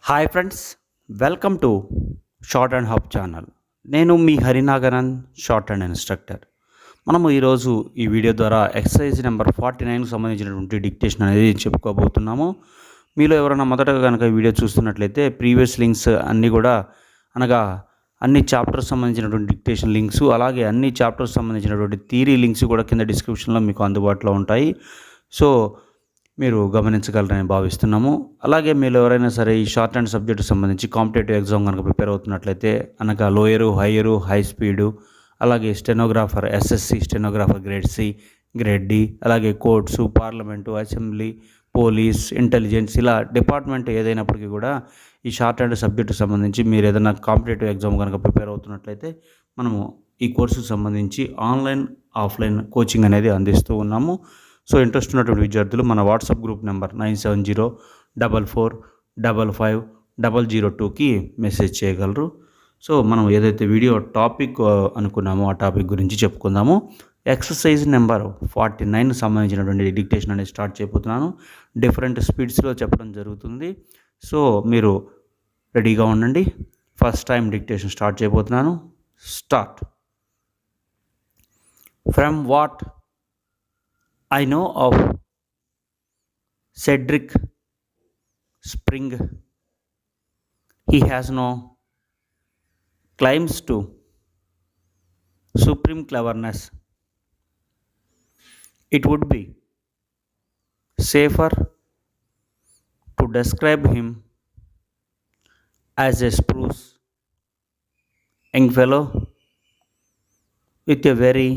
Hi friends, welcome to short and hub channel. నేను మీ హరినాగరన్, short and instructor. మనము ఈరోజు ఈ వీడియో ద్వారా ఎక్సర్సైజ్ నెంబర్ 49కు సంబంధించినటువంటి డిక్టేషన్ అనేది చెప్పుకోబోతున్నాము. మీలో ఎవరైనా మొదటగా కనుక ఈ వీడియో చూస్తున్నట్లయితే ప్రీవియస్ లింక్స్ అన్నీ కూడా అనగా అన్ని చాప్టర్స్ సంబంధించినటువంటి డిక్టేషన్ లింక్స్, అలాగే అన్ని చాప్టర్స్ సంబంధించినటువంటి థియరీ లింక్స్ కూడా కింద డిస్క్రిప్షన్లో మీకు అందుబాటులో ఉంటాయి. సో మీరు గమనించగలరని భావిస్తున్నాము. అలాగే మీరు ఎవరైనా సరే ఈ షార్ట్ అండ్ సబ్జెక్ట్ సంబంధించి కాంపిటేటివ్ ఎగ్జామ్ కనుక ప్రిపేర్ అవుతున్నట్లయితే అనగా లోయరు, హయ్యరు, హై స్పీడు, అలాగే stenographer, SSC stenographer grade C, grade D, అలాగే courts, parliament, assembly, police, intelligence, ఇలా డిపార్ట్మెంట్ ఏదైనప్పటికీ కూడా ఈ షార్ట్ అండ్ సబ్జెక్టు సంబంధించి మీరు ఏదైనా కాంపిటేటివ్ ఎగ్జామ్ కనుక ప్రిపేర్ అవుతున్నట్లయితే మనము ఈ కోర్సుకు సంబంధించి ఆన్లైన్, ఆఫ్లైన్ కోచింగ్ అనేది అందిస్తూ ఉన్నాము. సో ఇంట్రెస్ట్ ఉన్నటువంటి విద్యార్థులు మన వాట్సాప్ గ్రూప్ నెంబర్ 9704555002కి మెసేజ్ చేయగలరు. సో మనం ఏదైతే వీడియో టాపిక్ అనుకున్నామో ఆ టాపిక్ గురించి చెప్పుకుందాము. ఎక్సర్సైజ్ నెంబర్ 49 సంబంధించినటువంటి డిక్టేషన్ అనేది స్టార్ట్ చేయబోతున్నాను. డిఫరెంట్ స్పీడ్స్లో చెప్పడం జరుగుతుంది. సో మీరు రెడీగా ఉండండి. ఫస్ట్ టైం డిక్టేషన్ స్టార్ట్ చేయబోతున్నాను. Start. From what I know of Cedric Spring, he has no claims to supreme cleverness. It would be safer to describe him as a spruce young fellow with a very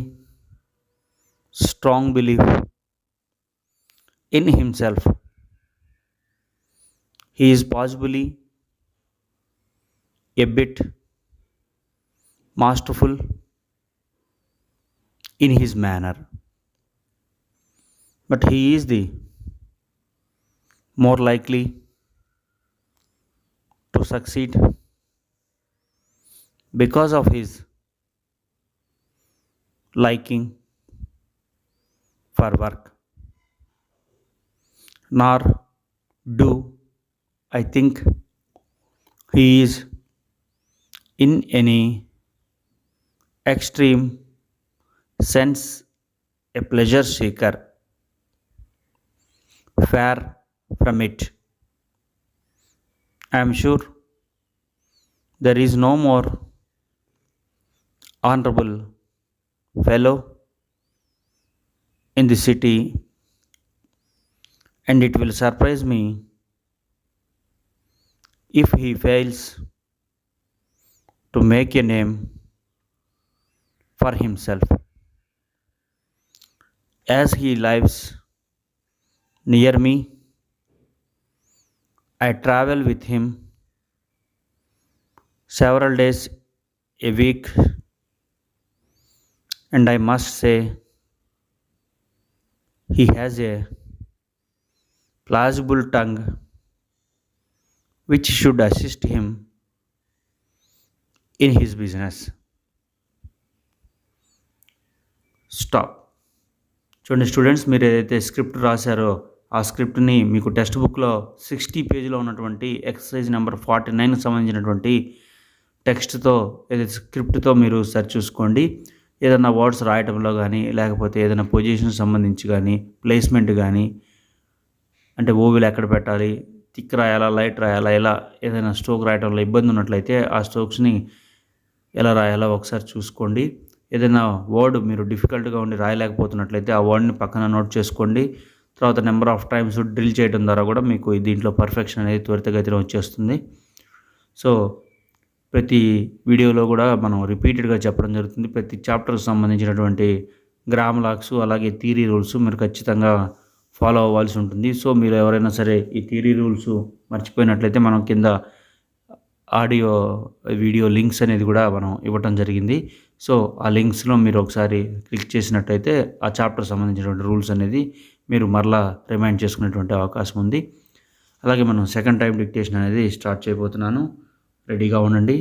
strong belief in himself. He is possibly a bit masterful in his manner, but he is the more likely to succeed because of his liking for work. Nor do I think he is in any extreme sense a pleasure seeker. Far from it. I am sure there is no more honorable fellow in the city, and it will surprise me if he fails to make a name for himself. As he lives near me, I travel with him several days a week, and I must say he has a plausible tongue which should assist him in his business. Stop. చూడండి students, మీరు ఏదైతే script రాశారో ఆ స్క్రిప్ట్ని మీకు text బుక్లో 60 పేజీలో ఉన్నటువంటి exercise number 49కి సంబంధించినటువంటి టెక్స్ట్తో ఏదైతే స్క్రిప్ట్తో మీరు సరి చూసుకోండి. ఏదైనా వర్డ్స్ రాయటంలో కానీ, లేకపోతే ఏదైనా పొజిషన్ సంబంధించి కానీ, ప్లేస్మెంట్ కానీ, అంటే ఓవిల్ ఎక్కడ పెట్టాలి, థిక్ రాయాలా, లైట్ రాయాలా, ఇలా ఏదైనా స్ట్రోక్ రాయటంలో ఇబ్బంది ఉన్నట్లయితే ఆ స్ట్రోక్స్ని ఎలా రాయాలో ఒకసారి చూసుకోండి. ఏదైనా వర్డ్ మీరు డిఫికల్ట్గా ఉండి రాయలేకపోతున్నట్లయితే ఆ వర్డ్ని పక్కన నోట్ చేసుకోండి. తర్వాత నెంబర్ ఆఫ్ టైమ్స్ డ్రిల్ చేయడం ద్వారా కూడా మీకు దీంట్లో పర్ఫెక్షన్ అనేది త్వరితగతిన వచ్చేస్తుంది. సో ప్రతి వీడియోలో కూడా మనం రిపీటెడ్గా చెప్పడం జరుగుతుంది. ప్రతి చాప్టర్కి సంబంధించినటువంటి గ్రామ్ లాక్స్, అలాగే థియరీ రూల్స్ మీరు ఖచ్చితంగా ఫాలో అవ్వాల్సి ఉంటుంది. సో మీరు ఎవరైనా సరే ఈ థియరీ రూల్స్ మర్చిపోయినట్లయితే మనం కింద ఆడియో, వీడియో లింక్స్ అనేది కూడా మనం ఇవ్వటం జరిగింది. సో ఆ లింక్స్లో మీరు ఒకసారి క్లిక్ చేసినట్టయితే ఆ చాప్టర్ సంబంధించినటువంటి రూల్స్ అనేది మీరు మరలా రిమైండ్ చేసుకునేటువంటి అవకాశం ఉంది. అలాగే మనం సెకండ్ టైం డిక్టేషన్ అనేది స్టార్ట్ చేయబోతున్నాను. రెడీగా ఉండండి.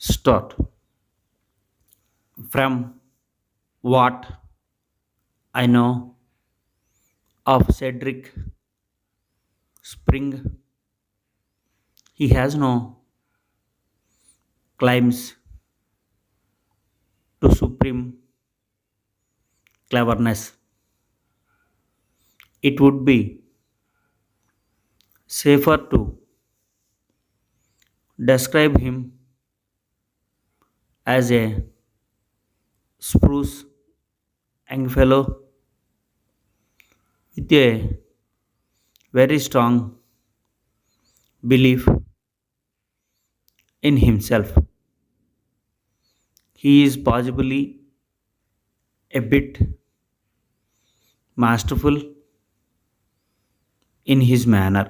Start. From what I know of Cedric Spring, He has no claims to supreme cleverness. It would be safer to describe him as a spruce young fellow with a very strong belief in himself. He is possibly a bit masterful in his manner,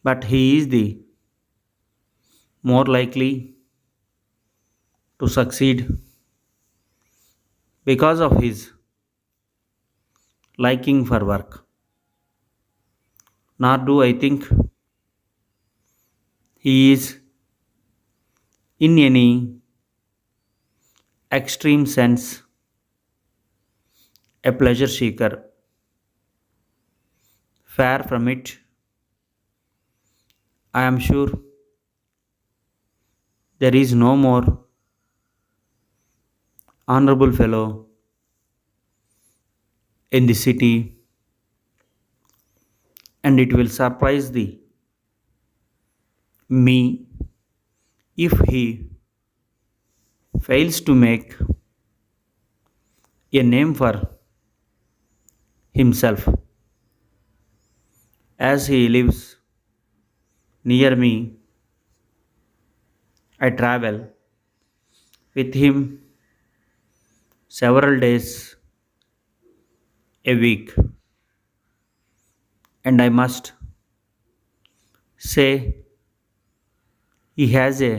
but he is the more likely to succeed because of his liking for work. Nor do I think he is in any extreme sense a pleasure seeker. Far from it, I am sure there is no more honorable fellow in the city, and it will surprise the me if he fails to make a name for himself as he lives near me. I travel with him several days a week, and I must say he has a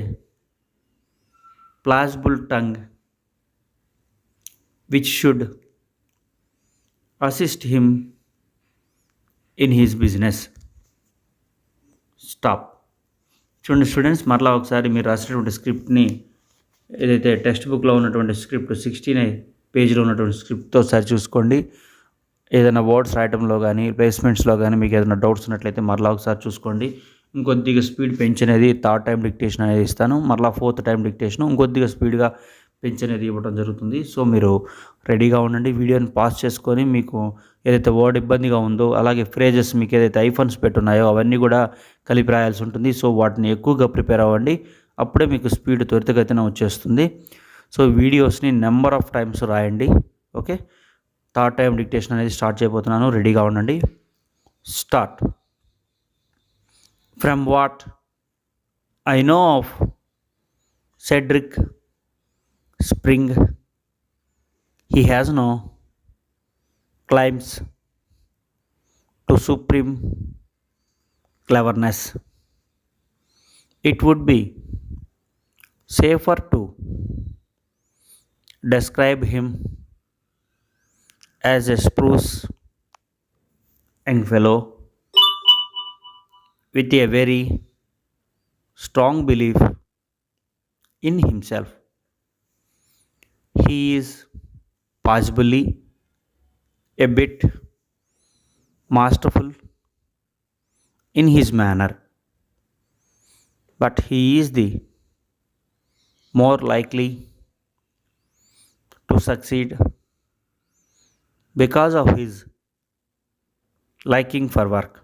plausible tongue which should assist him in his business. Stop. చూడండి students, మరలా ఒకసారి మీరు రాసేటువంటి స్క్రిప్ట్ని ఏదైతే text బుక్లో ఉన్నటువంటి script 16 పేజీలో ఉన్నటువంటి స్క్రిప్ట్తో ఒకసారి చూసుకోండి. ఏదైనా వర్డ్స్ రాయడంలో కానీ ప్లేస్మెంట్స్లో కానీ మీకు ఏదైనా డౌట్స్ ఉన్నట్లయితే మరలా ఒకసారి చూసుకోండి. ఇంకొద్దిగా స్పీడ్ పెంచనేది థర్డ్ టైం డిక్టేషన్ అనేది ఇస్తాను, మరలా ఫోర్త్ టైం డిక్టేషన్ ఇంకొద్దిగా స్పీడ్గా పెంచనేది ఇవ్వడం జరుగుతుంది. సో మీరు రెడీగా ఉండండి. వీడియోని పాస్ చేసుకొని మీకు ఏదైతే వర్డ్ ఇబ్బందిగా ఉందో అలాగే ఫ్రేజెస్ మీకు ఏదైతే ఐఫోన్స్ పెట్టున్నాయో అవన్నీ కూడా కలిపి రాయాల్సి ఉంటుంది. సో వాటిని ఎక్కువగా ప్రిపేర్ అవ్వండి, అప్పుడే మీకు స్పీడ్ త్వరితగతిన వచ్చేస్తుంది. సో వీడియోస్ని నెంబర్ ఆఫ్ టైమ్స్ రాయండి. ఓకే, థర్డ్ టైం డిక్టేషన్ అనేది స్టార్ట్ చేయబోతున్నాను, రెడీగా ఉండండి. Start. From what I know of Cedric spring, he has no claims to supreme cleverness. It would be safer to describe him as a spruce young fellow with a very strong belief in himself. He is possibly a bit masterful in his manner, but he is the more likely to succeed because of his liking for work.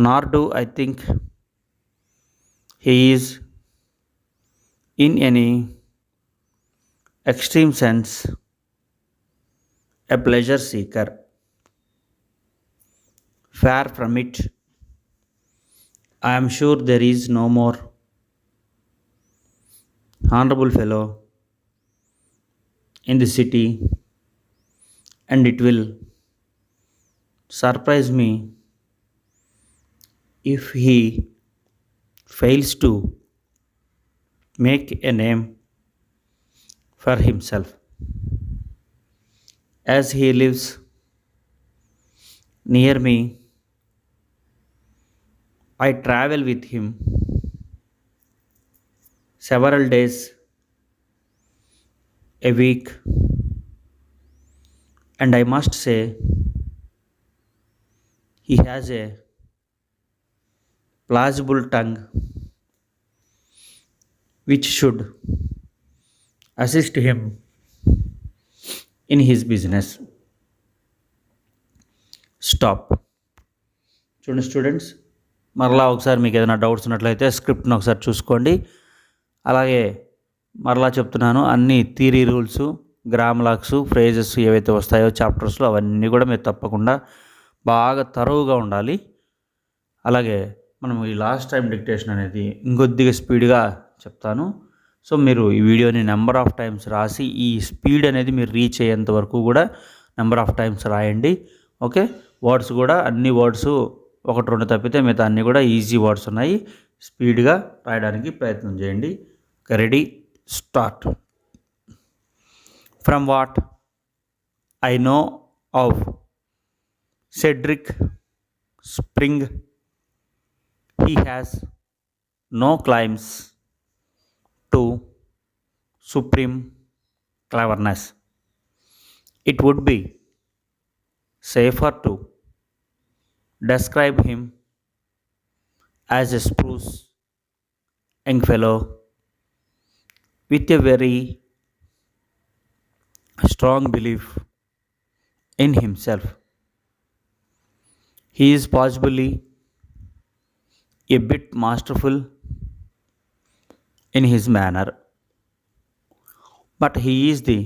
Nor do I think he is in any extreme sense a pleasure seeker. Far from it, I am sure there is no more honorable fellow in the city, and it will surprise me if he fails to make a name for himself as he lives near me. I travel with him several days a week, and I must say he has a plausible tongue which should assist him in his business. Stop. చూడండి students, మరలా ఒకసారి మీకు ఏదైనా doubts ఉన్నట్లయితే స్క్రిప్ట్ని ఒకసారి చూసుకోండి. అలాగే మరలా చెప్తున్నాను, అన్ని theory rules, gram lakhs, phrases ఏవైతే వస్తాయో చాప్టర్స్లో అవన్నీ కూడా మీరు తప్పకుండా బాగా తరువుగా ఉండాలి. అలాగే మనం ఈ లాస్ట్ టైం డిక్టేషన్ అనేది ఇంకొద్దిగా స్పీడ్గా చెప్తాను. సో మీరు ఈ వీడియోని నెంబర్ ఆఫ్ టైమ్స్ రాసి ఈ స్పీడ్ అనేది మీరు రీచ్ అయ్యేంత వరకు కూడా నెంబర్ ఆఫ్ టైమ్స్ రాయండి. ఓకే, వర్డ్స్ కూడా అన్ని వర్డ్స్ 1-2 తప్పితే మిగతా అన్నీ కూడా ఈజీ వర్డ్స్ ఉన్నాయి. స్పీడ్గా రాయడానికి ప్రయత్నం చేయండి. Ready, start. From what I know of Cedric spring, he has no claims to supreme cleverness. It would be safer to describe him as a spruce young fellow with a very strong belief in himself. He is possibly a bit masterful in his manner, but he is the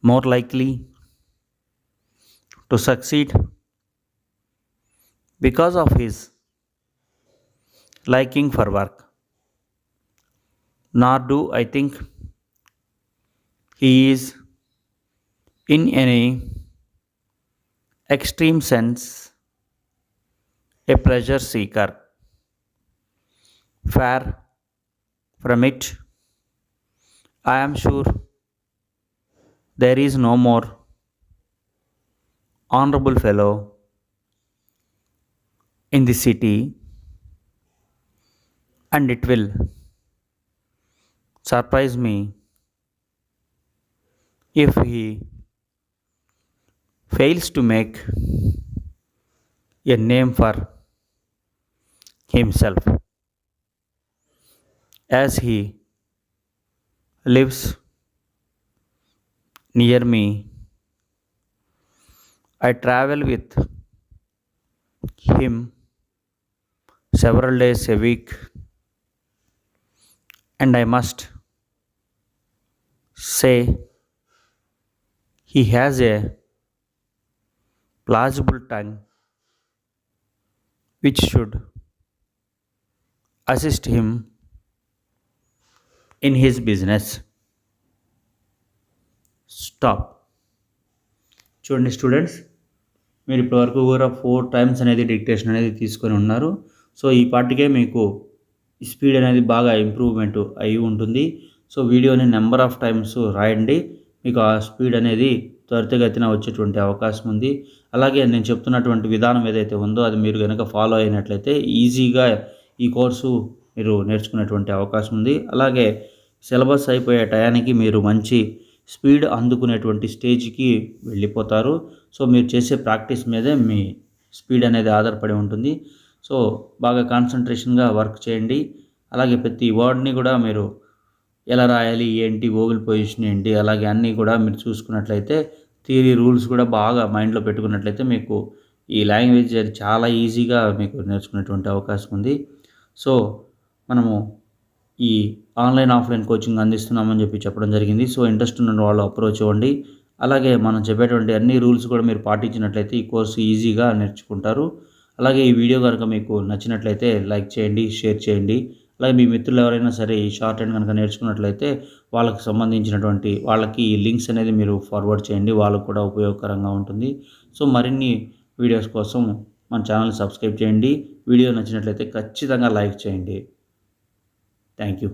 more likely to succeed because of his liking for work. Nor do I think he is in any extreme sense a pleasure seeker. Far from it. I am sure there is no more honorable fellow in the city, and it will surprise me if he fails to make a name for himself, as he lives near me. I travel with him several days a week, and I must say he has a plausible tongue which should assist him in his business. Stop. చూడండి students, మీరు ఇప్పటివరకు కూడా 4 times అనేది dictation అనేది తీసుకొని ఉన్నారు. So ఈ పాటికే మీకు స్పీడ్ అనేది బాగా ఇంప్రూవ్మెంట్ అయి ఉంటుంది. సో వీడియోని నెంబర్ ఆఫ్ టైమ్స్ రాయండి, మీకు ఆ స్పీడ్ అనేది త్వరితగతిన వచ్చేటువంటి అవకాశం ఉంది. అలాగే నేను చెప్తున్నటువంటి విధానం ఏదైతే ఉందో అది మీరు కనుక ఫాలో అయినట్లయితే ఈజీగా ఈ కోర్సు మీరు నేర్చుకునేటువంటి అవకాశం ఉంది. అలాగే సిలబస్ అయిపోయే టయానికి మీరు మంచి స్పీడ్ అందుకునేటువంటి స్టేజ్కి వెళ్ళిపోతారు. సో మీరు చేసే ప్రాక్టీస్ మీదే మీ స్పీడ్ అనేది ఆధారపడి ఉంటుంది. సో బాగా కాన్సన్ట్రేషన్గా వర్క్ చేయండి. అలాగే ప్రతి వర్డ్ని కూడా మీరు ఎలా రాయాలి, ఏంటి, వోవెల్ పొజిషన్ ఏంటి, అలాగే అన్నీ కూడా మీరు చూసుకున్నట్లయితే థియరీ రూల్స్ కూడా బాగా మైండ్లో పెట్టుకున్నట్లయితే మీకు ఈ లాంగ్వేజ్ చాలా ఈజీగా మీకు నేర్చుకునేటువంటి అవకాశం ఉంది. సో మనము ఈ ఆన్లైన్ ఆఫ్లైన్ కోచింగ్ అందిస్తున్నామని చెప్పడం జరిగింది. సో ఇంట్రెస్ట్ ఉన్న వాళ్ళు అప్రోచ్ అవ్వండి. అలాగే మనం చెప్పేటువంటి అన్ని రూల్స్ కూడా మీరు పాటించినట్లయితే ఈ కోర్సు ఈజీగా నేర్చుకుంటారు. అలాగే ఈ వీడియో కనుక మీకు నచ్చినట్లయితే లైక్ చేయండి, షేర్ చేయండి. అలాగే మీ మిత్రులు ఎవరైనా సరే ఈ షార్ట్ హ్యాండ్ కనుక నేర్చుకున్నట్లయితే వాళ్ళకి సంబంధించినటువంటి వాళ్ళకి ఈ లింక్స్ అనేది మీరు ఫార్వర్డ్ చేయండి, వాళ్ళకు కూడా ఉపయోగకరంగా ఉంటుంది. సో మరిన్ని వీడియోస్ కోసం మన ఛానల్ని సబ్స్క్రైబ్ చేయండి. వీడియో నచ్చినట్లయితే ఖచ్చితంగా లైక్ చేయండి. Thank you.